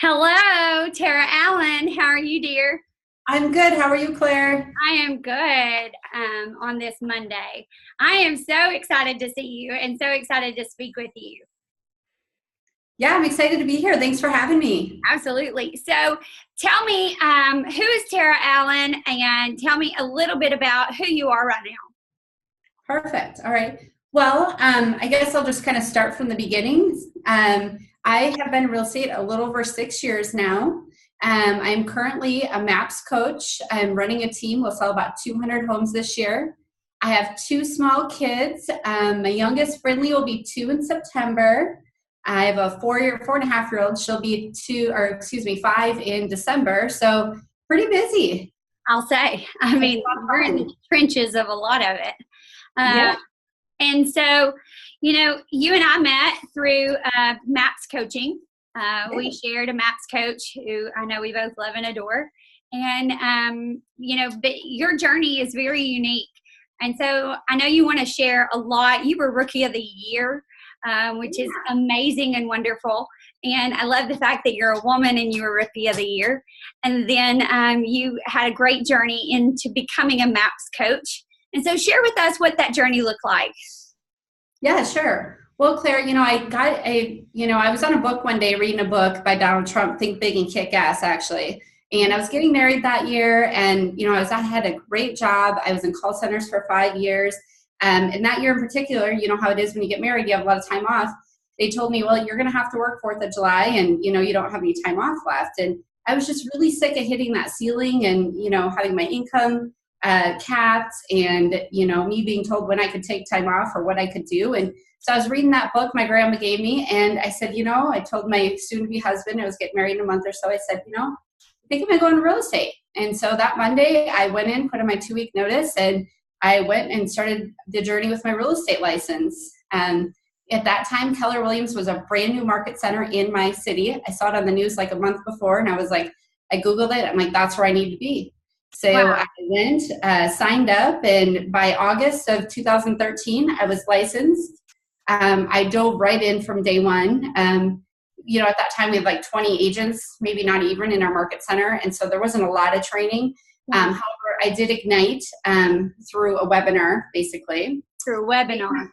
Hello, Tara Allen. How are you, dear? I'm good. How are you, Claire? I am good on this Monday. I am so excited to see you and so excited to speak with you. Yeah, I'm excited to be here. Thanks for having me. Absolutely. So tell me, who is Tara Allen, and tell me a little bit about who you are right now. Perfect. All right. Well, I guess I'll just kind of start from the beginning. I have been in real estate a little over 6 years now. I'm currently a MAPS coach. I'm running a team. We'll sell about 200 homes this year. I have two small kids. My youngest, Brindley, will be 2 in September. I have a 4.5-year-old. She'll be 5 in December. So pretty busy. I'll say. I mean, we're in the trenches of a lot of it. Yeah. And so, you and I met through MAPS coaching. We shared a MAPS coach who I know we both love and adore. And, but your journey is very unique. And so I know you want to share a lot. You were Rookie of the Year, which is amazing and wonderful. And I love the fact that you're a woman and you were Rookie of the Year. And then you had a great journey into becoming a MAPS coach. And so share with us what that journey looked like. Yeah, sure. Well, Claire, I was on a book one day reading a book by Donald Trump, Think Big and Kick Ass, actually. And I was getting married that year, and I had a great job. I was in call centers for 5 years. And that year in particular, you know how it is when you get married, you have a lot of time off. They told me, well, you're going to have to work 4th of July, and you don't have any time off left. And I was just really sick of hitting that ceiling and having my income capped, and me being told when I could take time off or what I could do. And so I was reading that book my grandma gave me, and I said, I told my soon-to-be husband, I was getting married in a month or so, I said, I think I'm going to go into real estate. And so that Monday I went in, put in my 2-week notice, and I went and started the journey with my real estate license. At that time, Keller Williams was a brand new market center in my city. I saw it on the news like a month before, and I was like, I Googled it. I'm like, that's where I need to be. So Wow. I went, signed up, and by August of 2013, I was licensed. I dove right in from day one. At that time, we had like 20 agents, maybe not even, in our market center. And so there wasn't a lot of training. However, I did Ignite through a webinar, basically. Through a webinar.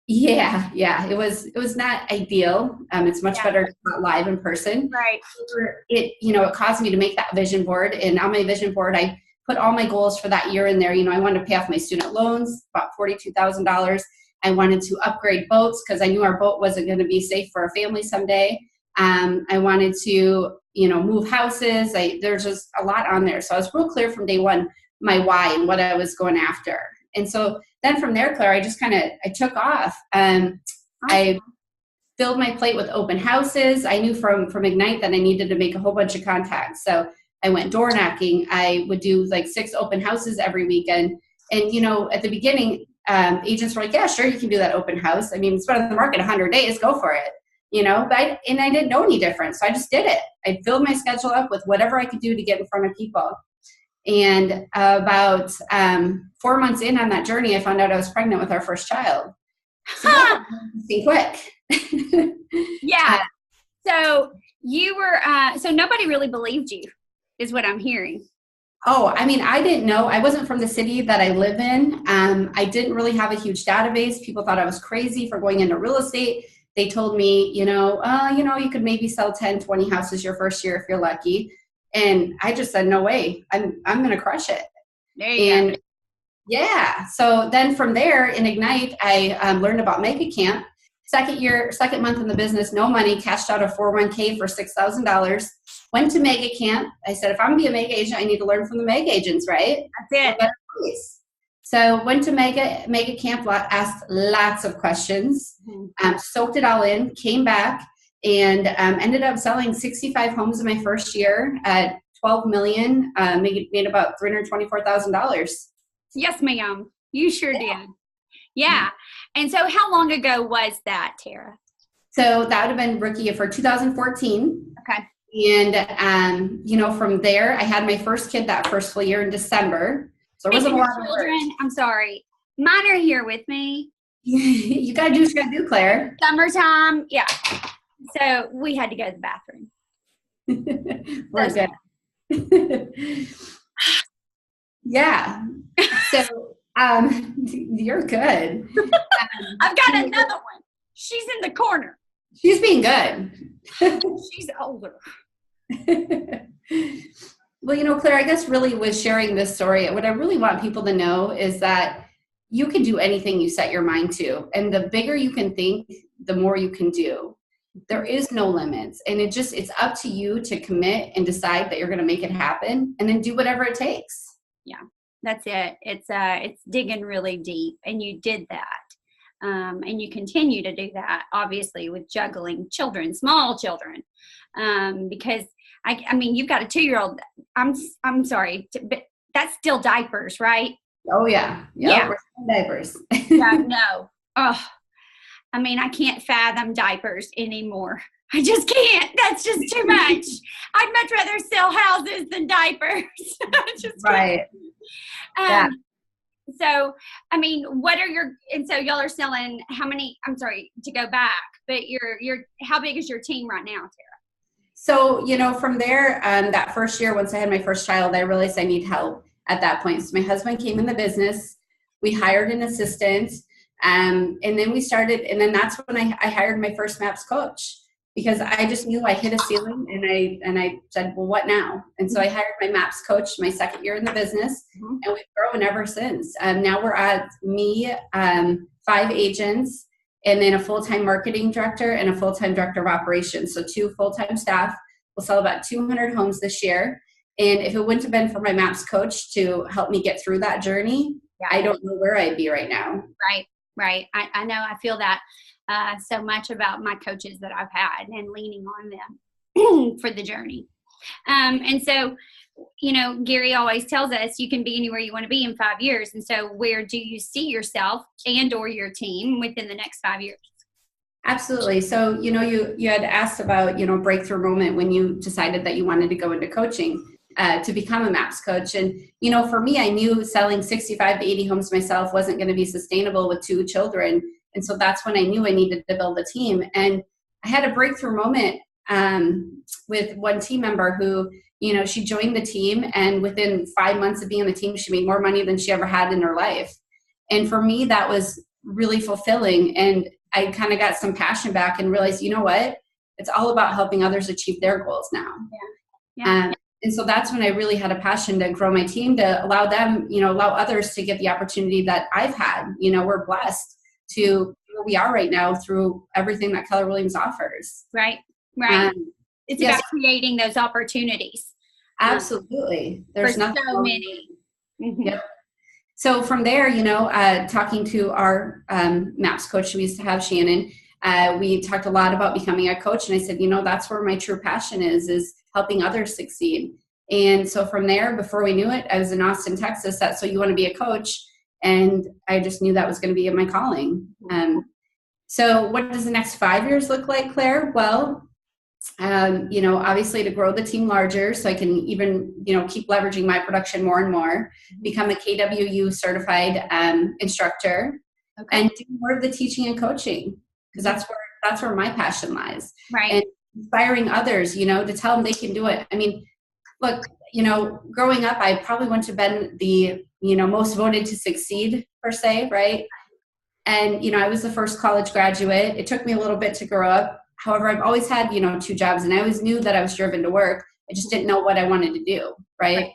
Yeah. It was not ideal. It's much better live in person. Right. It caused me to make that vision board. And on my vision board, I put all my goals for that year in there. I wanted to pay off my student loans, about $42,000. I wanted to upgrade boats because I knew our boat wasn't going to be safe for our family someday. I wanted to, move houses. There's just a lot on there. So I was real clear from day one, my why and what I was going after. And so then from there, Claire, I just I took off. I filled my plate with open houses. I knew from Ignite that I needed to make a whole bunch of contacts. So I went door knocking. I would do like 6 open houses every weekend. And, at the beginning, agents were like, yeah, sure, you can do that open house. I mean, it's been on the market 100 days, go for it. But I didn't know any different. So I just did it. I filled my schedule up with whatever I could do to get in front of people. And about 4 months in on that journey, I found out I was pregnant with our first child. So quick. Yeah. So you were, so nobody really believed you, is what I'm hearing. Oh, I mean, I didn't know. I wasn't from the city that I live in. I didn't really have a huge database. People thought I was crazy for going into real estate. They told me, you could maybe sell 10, 20 houses your first year if you're lucky. And I just said, no way, I'm going to crush it. There you go. Yeah. So then from there in Ignite, I learned about Mega Camp. Second month in the business, no money, cashed out a 401k for $6,000. Went to Mega Camp. I said, if I'm going to be a Mega agent, I need to learn from the Mega agents, right? That's it. So went to Mega Camp, asked lots of questions, soaked it all in, came back, and ended up selling 65 homes in my first year at $12 million, made about $324,000. Yes, ma'am. You sure did. Yeah. And so how long ago was that, Tara? So that would have been rookie for 2014. Okay. And, from there, I had my first kid that first full year in December. So there wasn't a lot of children. I'm sorry. Mine are here with me. You got to do what you got to do, Claire. Summertime. Yeah. So we had to go to the bathroom. We're good. Yeah. So, you're good. I've got another one. She's in the corner. She's being good. She's older. Well, Claire, I guess really with sharing this story, what I really want people to know is that you can do anything you set your mind to. And the bigger you can think, the more you can do. There is no limits. And it's up to you to commit and decide that you're going to make it happen and then do whatever it takes. Yeah, that's it. It's digging really deep, and you did that. And you continue to do that, obviously, with juggling children, small children, because I mean, you've got a 2-year-old. I'm sorry, but that's still diapers, right? Oh yeah, yeah. We're still diapers. Yeah, no. Oh, I mean, I can't fathom diapers anymore. I just can't. That's just too much. I'd much rather sell houses than diapers. Right. Yeah. So, I mean, and so y'all are selling how many, I'm sorry to go back, but how big is your team right now, Tara? So, from there, that first year, once I had my first child, I realized I need help at that point. So my husband came in the business, we hired an assistant, and then we started, and then that's when I hired my first MAPS coach, because I just knew I hit a ceiling, and I said, well, what now? And so I hired my MAPS coach my second year in the business, and we've grown ever since. Now we're at 5 agents, and then a full-time marketing director and a full-time director of operations. So 2 full-time staff. We'll sell about 200 homes this year. And if it wouldn't have been for my MAPS coach to help me get through that journey, I don't know where I'd be right now. Right. I know. I feel that so much about my coaches that I've had, and leaning on them for the journey. And so, Gary always tells us you can be anywhere you want to be in 5 years. And so where do you see yourself and or your team within the next 5 years? Absolutely. So, you had asked about, breakthrough moment when you decided that you wanted to go into coaching to become a MAPS coach. And, for me, I knew selling 65 to 80 homes myself wasn't going to be sustainable with 2 children. And so that's when I knew I needed to build a team. And I had a breakthrough moment with one team member who, she joined the team, and within 5 months of being on the team, she made more money than she ever had in her life. And for me, that was really fulfilling. And I kind of got some passion back and realized, you know what? It's all about helping others achieve their goals now. Yeah. And so that's when I really had a passion to grow my team, to allow them, allow others to get the opportunity that I've had. We're blessed to where we are right now through everything that Keller Williams offers. Right. It's about creating those opportunities. Absolutely. There's nothing so many. Mm-hmm. Yep. So from there, talking to our MAPS coach we used to have, Shannon, we talked a lot about becoming a coach. And I said, that's where my true passion is helping others succeed. And so from there, before we knew it, I was in Austin, Texas. So you want to be a coach? And I just knew that was going to be my calling. So what does the next 5 years look like, Claire? Well, obviously to grow the team larger so I can even, keep leveraging my production more and more, become a KWU certified instructor, and do more of the teaching and coaching, because that's where my passion lies. Right. And inspiring others, to tell them they can do it. I mean, look, growing up, I probably wouldn't have been the, most voted to succeed per se, right? And, I was the first college graduate. It took me a little bit to grow up. However, I've always had, 2 jobs, and I always knew that I was driven to work. I just didn't know what I wanted to do, right?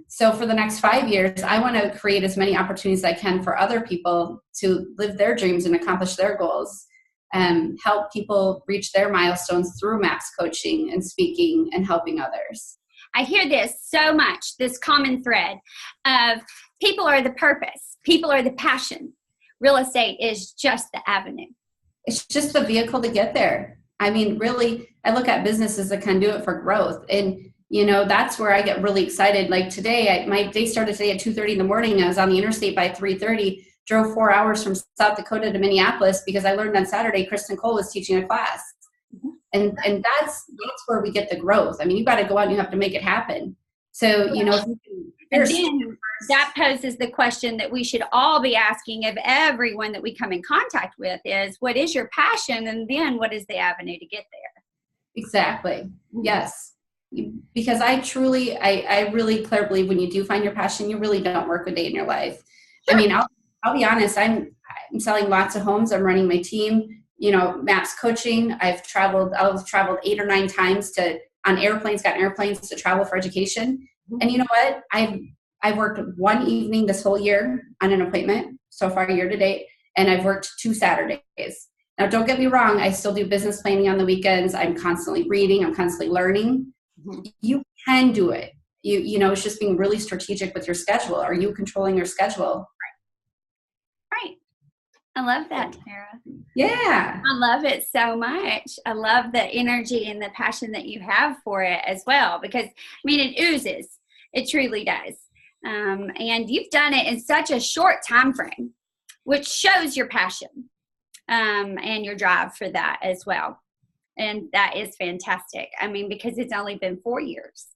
So for the next 5 years, I want to create as many opportunities as I can for other people to live their dreams and accomplish their goals, help people reach their milestones through MAPS coaching and speaking and helping others. I hear this so much, this common thread of people are the purpose, people are the passion. Real estate is just the avenue. It's just the vehicle to get there. I mean, really, I look at business as a conduit for growth. And, that's where I get really excited. Like today, my day started today at 2:30 in the morning. I was on the interstate by 3:30, drove 4 hours from South Dakota to Minneapolis because I learned on Saturday, Kristen Cole was teaching a class. And that's where we get the growth. I mean, you got to go out and you have to make it happen. So, if you can, and then that poses the question that we should all be asking of everyone that we come in contact with is, what is your passion? And then what is the avenue to get there? Exactly. Yes. Because I really, Claire, believe when you do find your passion, you really don't work a day in your life. I mean, I'll be honest. I'm selling lots of homes. I'm running my team. You know, MAPS coaching. I've traveled 8 or 9 times on airplanes, gotten airplanes to travel for education. And you know what? I've worked one evening this whole year on an appointment so far year to date, and I've worked 2 Saturdays. Now, don't get me wrong. I still do business planning on the weekends. I'm constantly reading. I'm constantly learning. You can do it. You know, it's just being really strategic with your schedule. Are you controlling your schedule? Right. I love that, Tara. Yeah. I love it so much. I love the energy and the passion that you have for it as well, because, I mean, it oozes. It truly does. And you've done it in such a short time frame, which shows your passion and your drive for that as well. And that is fantastic. I mean, because it's only been 4 years.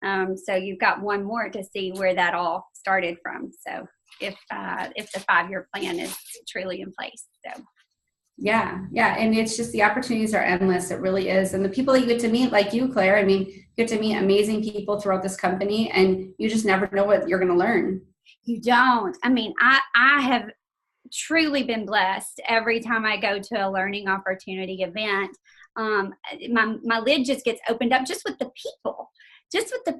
So you've got one more to see where that all started from. So if the 5-year plan is truly in place. So. Yeah. And it's just, the opportunities are endless. It really is. And the people you get to meet, like you, Claire, I mean, you get to meet amazing people throughout this company, and you just never know what you're going to learn. You don't. I mean, I have truly been blessed every time I go to a learning opportunity event. My lid just gets opened up just with the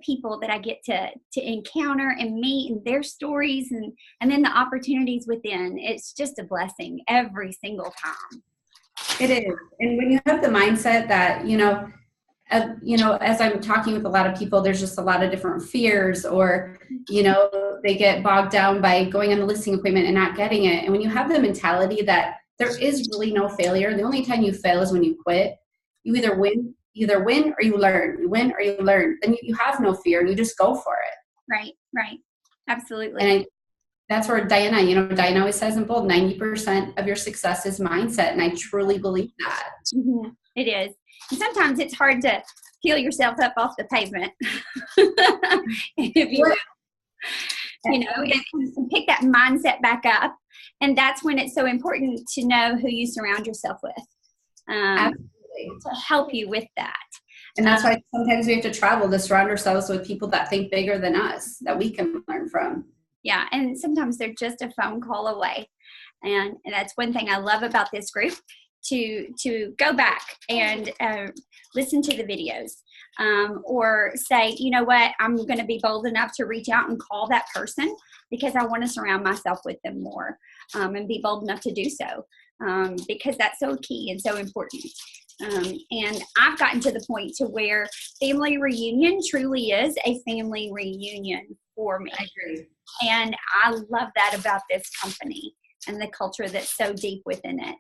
people that I get to encounter and meet, and their stories, and then the opportunities within. It's just a blessing every single time. It is. And when you have the mindset that, you know, as I'm talking with a lot of people, there's just a lot of different fears, or, you know, they get bogged down by going on the listing appointment and not getting it. And when you have the mentality that there is really no failure, the only time you fail is when you quit. You either win or you learn. You win or you learn. Then you have no fear, and you just go for it. Right. Absolutely. And that's where Diana always says in bold, 90% of your success is mindset. And I truly believe that. Mm-hmm. It is. And sometimes it's hard to peel yourself up off the pavement, if you will. You know, and pick that mindset back up. And that's when it's so important to know who you surround yourself with. Absolutely. To help you with that. And that's why sometimes we have to travel to surround ourselves with people that think bigger than us, that we can learn from. Yeah, and sometimes they're just a phone call away. And that's one thing I love about this group, to go back and listen to the videos, or say, you know what, I'm going to be bold enough to reach out and call that person, because I want to surround myself with them more, and be bold enough to do so, because that's so key and so important. And I've gotten to the point to where family reunion truly is a family reunion for me. I agree. And I love that about this company and the culture that's so deep within it.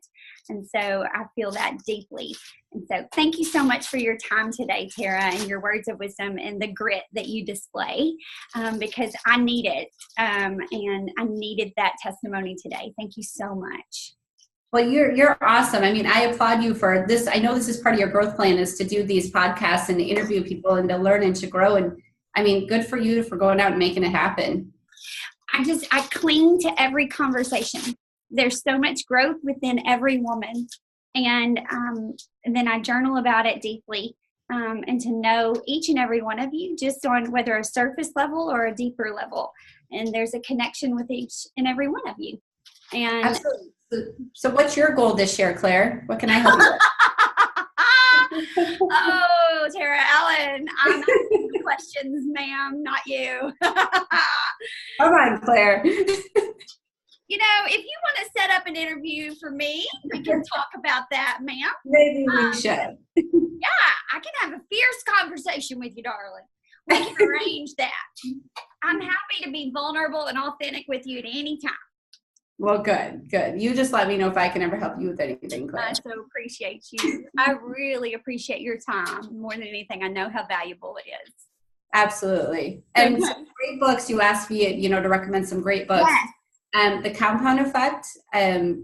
And so I feel that deeply. And so thank you so much for your time today, Tara, and your words of wisdom and the grit that you display, because I need it. And I needed that testimony today. Thank you so much. Well, you're awesome. I mean, I applaud you for this. I know this is part of your growth plan, is to do these podcasts and to interview people and to learn and to grow. And I mean, good for you for going out and making it happen. I cling to every conversation. There's so much growth within every woman. And then I journal about it deeply, and to know each and every one of you, just on whether a surface level or a deeper level. And there's a connection with each and every one of you. And absolutely. So what's your goal this year, Claire? What can I help you with? Oh, Tara Allen, I'm asking the questions, ma'am, not you. Come on, Claire. You know, if you want to set up an interview for me, we can talk about that, ma'am. Maybe we should. Yeah, I can have a fierce conversation with you, darling. We can arrange that. I'm happy to be vulnerable and authentic with you at any time. Well, good. You just let me know if I can ever help you with anything, Claire. I so appreciate you. I really appreciate your time more than anything. I know how valuable it is. Absolutely. And some great books. You asked me, to recommend some great books. Yes. The Compound Effect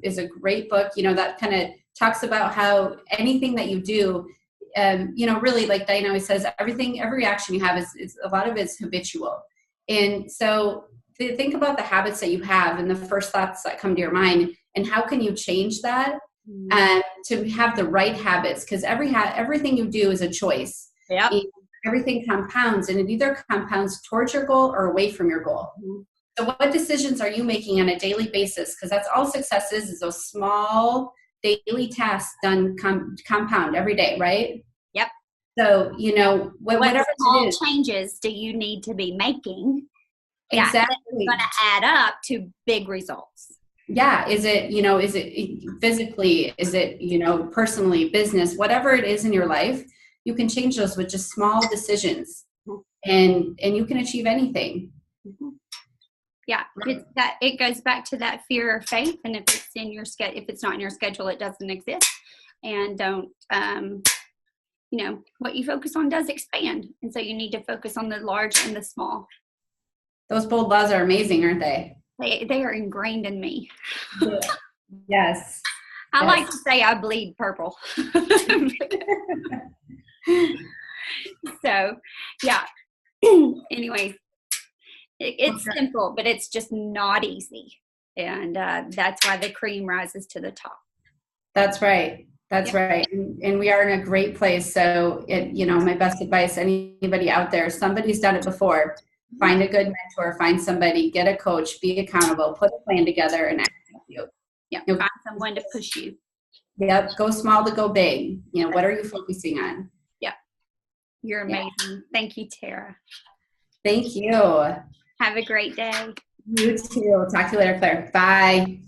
is a great book, that kind of talks about how anything that you do, really, like Diana always says, every action you have is a lot of it's habitual. And so think about the habits that you have and the first thoughts that come to your mind, and how can you change that? to have the right habits, because everything you do is a choice. Yep. And everything compounds, and it either compounds towards your goal or away from your goal. So what decisions are you making on a daily basis? Because that's all success is those small daily tasks done compound every day, right? Yep. So, whatever small it is. changes do you need to be making? Exactly. That's going to add up to big results. Yeah. Is it physically? Is it, personally, business, whatever it is in your life, you can change those with just small decisions, and you can achieve anything. Yeah, it goes back to that fear or faith, and if it's in your if it's not in your schedule, it doesn't exist. And don't, what you focus on does expand, and so you need to focus on the large and the small. Those bold laws are amazing, aren't they? They are ingrained in me. Yes. I like to say I bleed purple. So, yeah. Anyways. It's simple, but it's just not easy. And that's why the cream rises to the top. That's right. That's right. And we are in a great place. So, my best advice, anybody out there, somebody's done it before. Find a good mentor, find somebody, get a coach, be accountable, put a plan together, and act with you. Find someone to push you. Yep. Go small to go big. What are you focusing on? Yep. You're amazing. Thank you, Tara. Thank you. Have a great day. You too. Talk to you later, Claire. Bye.